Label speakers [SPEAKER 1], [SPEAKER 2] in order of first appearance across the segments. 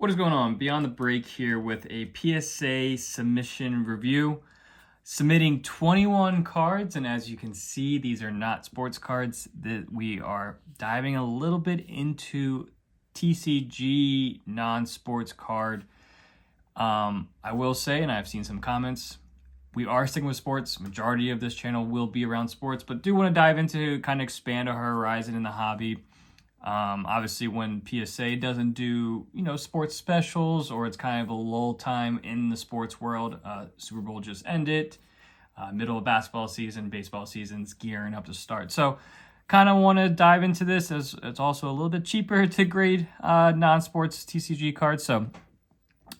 [SPEAKER 1] What is going on? Beyond the break here with a PSA submission review. Submitting 21 cards, and as you can see, these are not sports cards. That we are diving a little bit into TCG non-sports card. I will say, and I've seen some comments, we are sticking with sports. Majority of this channel will be around sports, but do want to dive into kind of expand our horizon in the hobby. Obviously, when PSA doesn't do, sports specials, or it's kind of a lull time in the sports world, Super Bowl just ended, middle of basketball season, baseball season's gearing up to start. So kind of want to dive into this, as it's also a little bit cheaper to grade non-sports TCG cards. So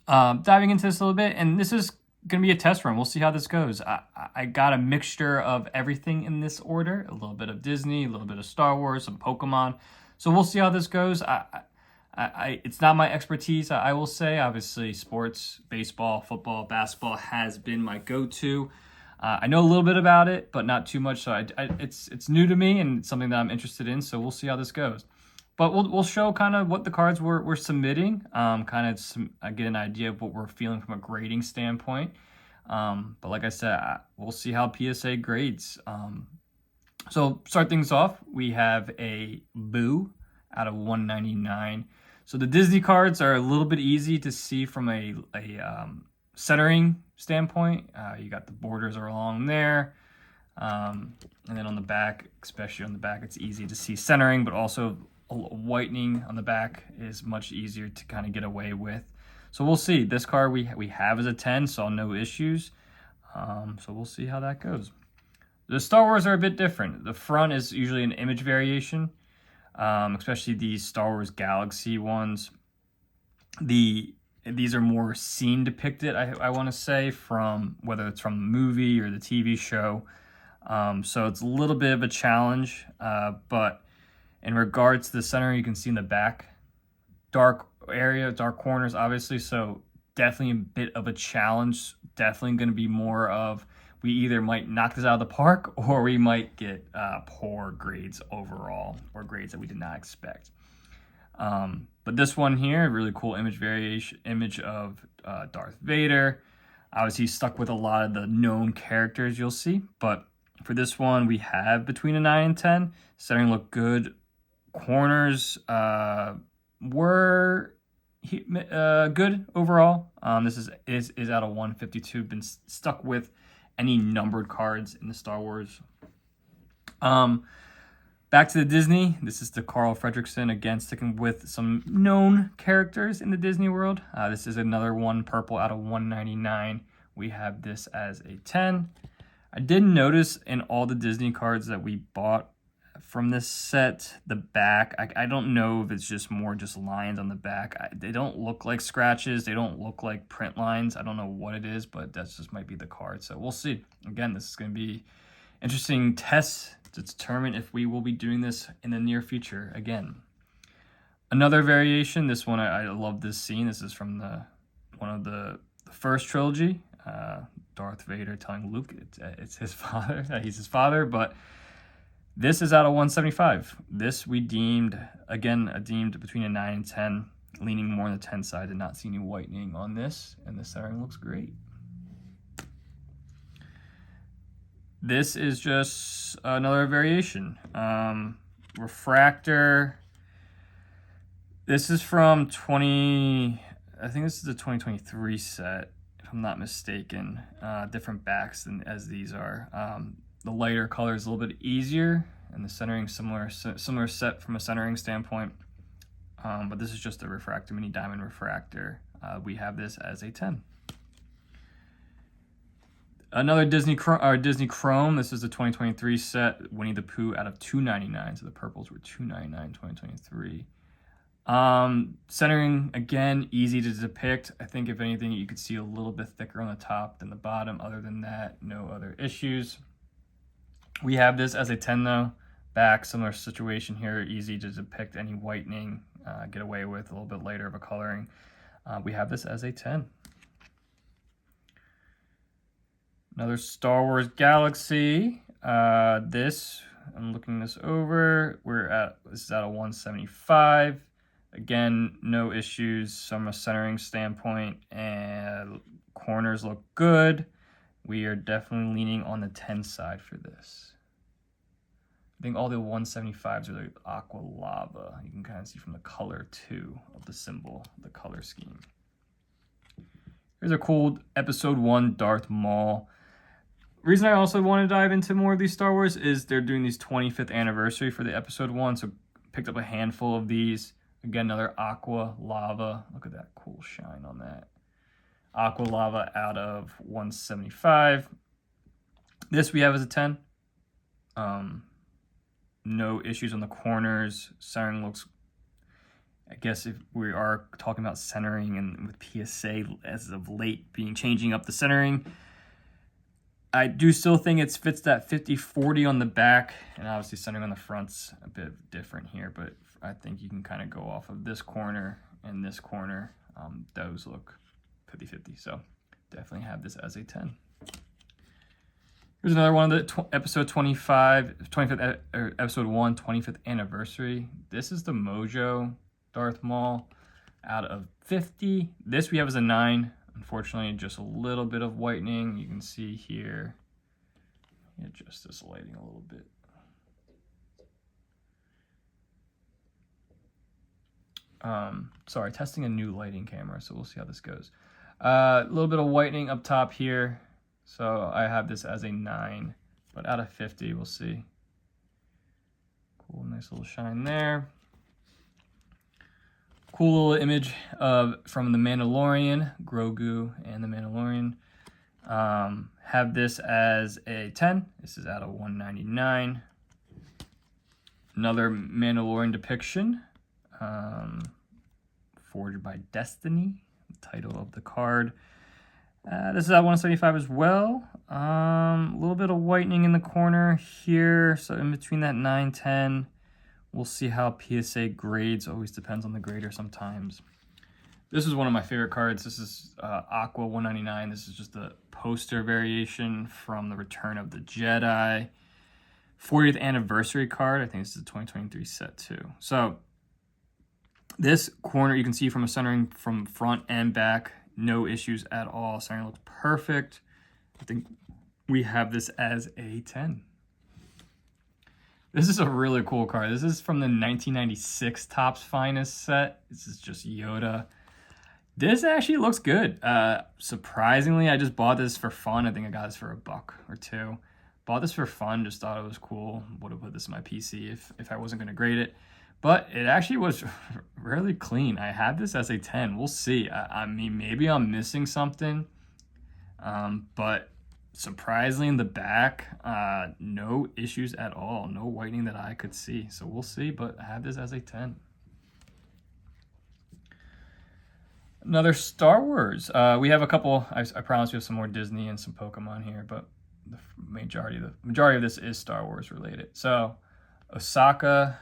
[SPEAKER 1] diving into this a little bit, and this is going to be a test run. We'll see how this goes. I got a mixture of everything in this order, a little bit of Disney, a little bit of Star Wars, some Pokemon. So we'll see how this goes. It's not my expertise, I will say. Obviously, sports, baseball, football, basketball has been my go-to. I know a little bit about it, but not too much. So it's new to me and something that I'm interested in. So we'll see how this goes. But we'll show kind of what the cards we're submitting. Kind of get an idea of what we're feeling from a grading standpoint. But like I said, we'll see how PSA grades. So start things off, we have a Boo out of 199. So the Disney cards are a little bit easy to see from a centering standpoint. You got the borders are along there. And then on the back, especially on the back, it's easy to see centering, but also whitening on the back is much easier to kind of get away with. So we'll see. This card we have as a 10, so no issues. So we'll see how that goes. The Star Wars are a bit different. The front is usually an image variation, especially these Star Wars Galaxy ones. These are more scene depicted, I want to say, from whether it's from the movie or the TV show. So it's a little bit of a challenge, but in regards to the center, you can see in the back, dark area, dark corners, obviously. So definitely a bit of a challenge. Definitely going to be more of, we either might knock this out of the park, or we might get poor grades overall, or grades that we did not expect. But this one here, really cool image of Darth Vader. Obviously stuck with a lot of the known characters you'll see, but for this one, we have between a 9 and 10. Centering looked good. Corners were good overall. This is out of 152. Been stuck with any numbered cards in the Star Wars. Back to the Disney. This is the Carl Fredricksen, again sticking with some known characters in the Disney world. This is another one, purple out of 199. We have this as a 10. I did notice in all the Disney cards that we bought from this set, the back, I don't know if it's just lines on the back. They don't look like scratches. They don't look like print lines. I don't know what it is, but that just might be the card. So we'll see. Again, this is going to be interesting test to determine if we will be doing this in the near future again. Another variation, this one, I love this scene. This is from one of the first trilogy. Darth Vader telling Luke it's his father, he's his father, but this is out of 175. This we deemed between a 9 and 10, leaning more on the 10 side. Did not see any whitening on this, and the centering looks great. This is just another variation. Refractor. This is from I think this is the 2023 set, if I'm not mistaken. Different backs as these are. The lighter color is a little bit easier, and the centering similar set from a centering standpoint. But this is just a refractor, mini diamond refractor. We have this as a 10. Another Disney Chrome. This is the 2023 set, Winnie the Pooh out of 299. So the purples were 299 2023. Centering, again, easy to depict. I think if anything, you could see a little bit thicker on the top than the bottom. Other than that, no other issues. We have this as a 10 though. Back, similar situation here, easy to depict any whitening, get away with a little bit later of a coloring. We have this as a 10. Another Star Wars Galaxy. I'm looking this over. This is out of 175. Again, no issues from a centering standpoint, and corners look good. We are definitely leaning on the 10 side for this. I think all the 175s are the aqua lava. You can kind of see from the color too of the symbol, the color scheme. Here's a cool episode 1 Darth Maul. Reason I also want to dive into more of these Star Wars is they're doing these 25th anniversary for the episode 1, so picked up a handful of these. Again, another aqua lava. Look at that cool shine on that. Aqua lava out of 175. This we have as a 10. No issues on the corners. Centering looks, I guess if we are talking about centering and with PSA as of late changing up the centering, I do still think it fits that 50-40 on the back, and obviously centering on the front's a bit different here, but I think you can kind of go off of this corner and this corner. Those look 50-50, so definitely have this as a 10. Here's another one of the episode 25th, episode 1, 25th anniversary. This is the Mojo Darth Maul out of 50. This we have as a 9. Unfortunately, just a little bit of whitening. You can see here. Adjust this lighting a little bit. Sorry, testing a new lighting camera, so we'll see how this goes. A little bit of whitening up top here. So I have this as a 9, but out of 50, we'll see. Cool, nice little shine there. Cool little image from the Mandalorian, Grogu and the Mandalorian. Have this as a 10. This is out of 199. Another Mandalorian depiction. Forged by Destiny, the title of the card. This is at 175 as well. A little bit of whitening in the corner here. So in between that 9, 10. We'll see how PSA grades. Always depends on the grader sometimes. This is one of my favorite cards. This is Aqua 199. This is just a poster variation from the Return of the Jedi 40th anniversary card. I think this is a 2023 set too. So this corner, you can see from a centering from front and back, no issues at all. Centering looks perfect. I think we have this as a 10. This is a really cool card. This is from the 1996 Topps Finest set. This is just Yoda. This actually looks good. Surprisingly, I just bought this for fun. I think I got this for $1 or $2. Bought this for fun, just thought it was cool. Would have put this in my PC if I wasn't going to grade it. But it actually was really clean. I had this as a 10. We'll see. I mean, maybe I'm missing something. But surprisingly, in the back, no issues at all. No whitening that I could see. So we'll see, but I have this as a 10. Another Star Wars. We have a couple. I promise we have some more Disney and some Pokemon here, but the majority of this is Star Wars related. So Osaka.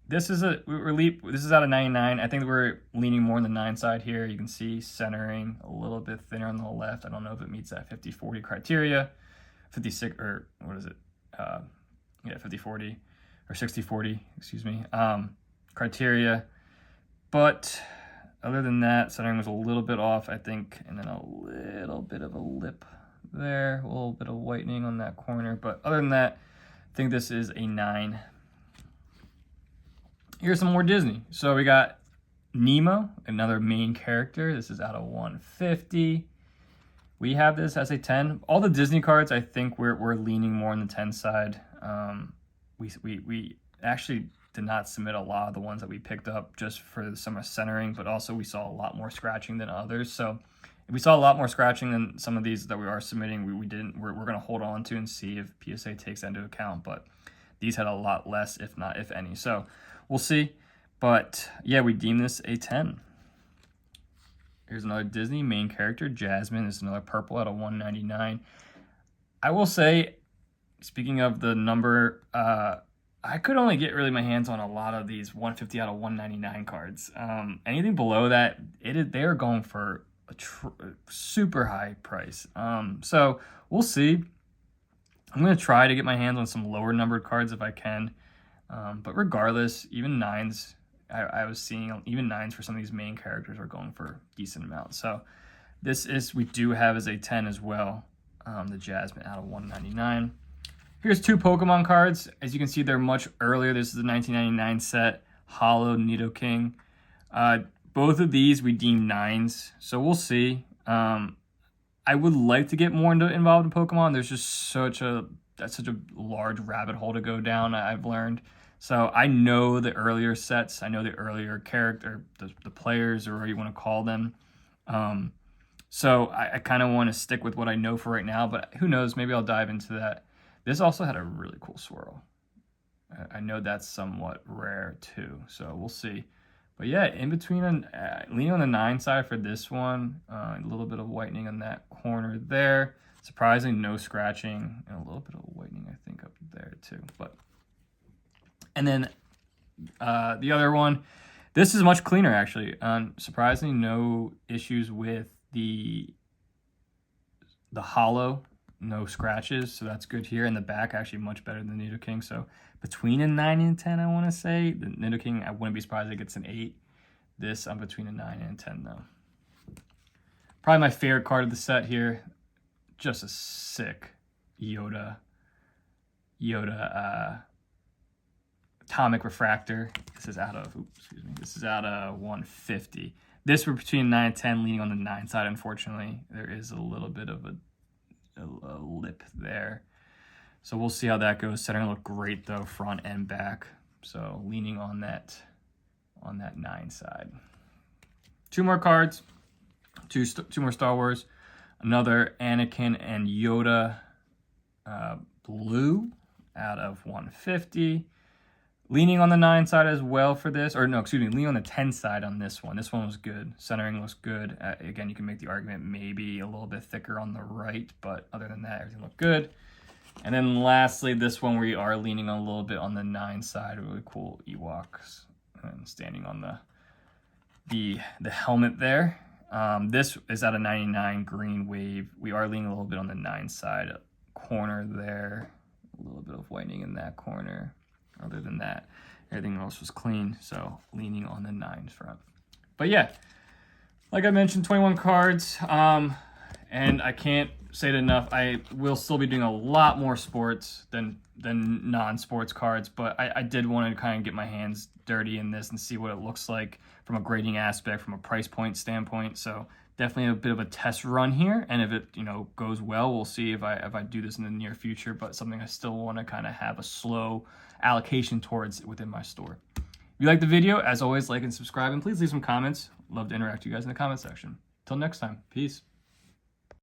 [SPEAKER 1] This is out of 99. I think we're leaning more on the 9 side here. You can see centering a little bit thinner on the left. I don't know if it meets that 50-40 criteria. 56 or what is it? 50-40 or 60-40, excuse me. Criteria. But other than that, centering was a little bit off, I think, and then a little bit of a lip there, a little bit of whitening on that corner. But other than that, I think this is a 9. Here's some more Disney. So we got Nemo, another main character. This is out of 150. We have this as a 10. All the Disney cards, I think we're leaning more on the 10 side. We actually did not submit a lot of the ones that we picked up just for some centering, but also we saw a lot more scratching than others. So if we saw a lot more scratching than some of these that we are submitting, we didn't. We're going to hold on to and see if PSA takes that into account. But these had a lot less, if any. So we'll see. But yeah, we deem this a 10. Here's another Disney main character, Jasmine. This is another purple out of 199. I will say, speaking of the number, I could only get really my hands on a lot of these 150 out of 199 cards. Anything below that, they are going for a super high price. So we'll see. I'm going to try to get my hands on some lower numbered cards if I can. But regardless, even 9s, I was seeing even 9s for some of these main characters are going for a decent amount. So we do have as a 10 as well, the Jasmine out of 199. Here's 2 Pokemon cards. As you can see, they're much earlier. This is the 1999 set, Hollow Nidoking. Both of these we deem 9s, so we'll see. I would like to get more involved in Pokemon. There's just such a large rabbit hole to go down, I've learned. So I know the earlier sets. I know the earlier character, the players, or what you want to call them. So I kind of want to stick with what I know for right now, but who knows? Maybe I'll dive into that. This also had a really cool swirl. I know that's somewhat rare too, so we'll see. But yeah, in between, leaning on the 9 side for this one, a little bit of whitening on that corner there. Surprisingly, no scratching, and a little bit of whitening, I think, up there too. And then the other one, this is much cleaner actually. Surprisingly, no issues with the hollow, no scratches, so that's good here. And the back actually much better than the Nidoking. So between a 9 and 10, I want to say. The Nidoking, I wouldn't be surprised if it gets an 8. This, I'm between a 9 and 10 though. Probably my favorite card of the set here. Just a sick Yoda Atomic Refractor. This is out of, this is out of 150. This we're between 9 and 10, leaning on the 9 side, unfortunately. There is a little bit of a lip there. So we'll see how that goes. Setting look great though, front and back. So leaning on that 9 side. 2 more cards. Two more Star Wars. Another Anakin and Yoda blue out of 150. Leaning on the 9 side as well for this, or no, excuse me, leaning on the 10 side on this one. This one was good. Centering looks good. Again, you can make the argument maybe a little bit thicker on the right, but other than that, everything looked good. And then lastly, this one we are leaning a little bit on the 9 side. Really cool Ewoks and standing on the helmet there. This is out of 99 green wave. We are leaning a little bit on the 9 side corner there. A little bit of whitening in that corner. Other than that, everything else was clean, so leaning on the 9 front. But yeah, like I mentioned, 21 cards, and I can't say it enough. I will still be doing a lot more sports than non-sports cards, but I did want to kind of get my hands dirty in this and see what it looks like from a grading aspect, from a price point standpoint. So definitely a bit of a test run here, and if it goes well, we'll see if I do this in the near future. But something I still want to kind of have a slow allocation towards within my store. If you like the video, as always, like and subscribe, and please leave some comments. Love to interact with you guys in the comment section. Till next time, peace.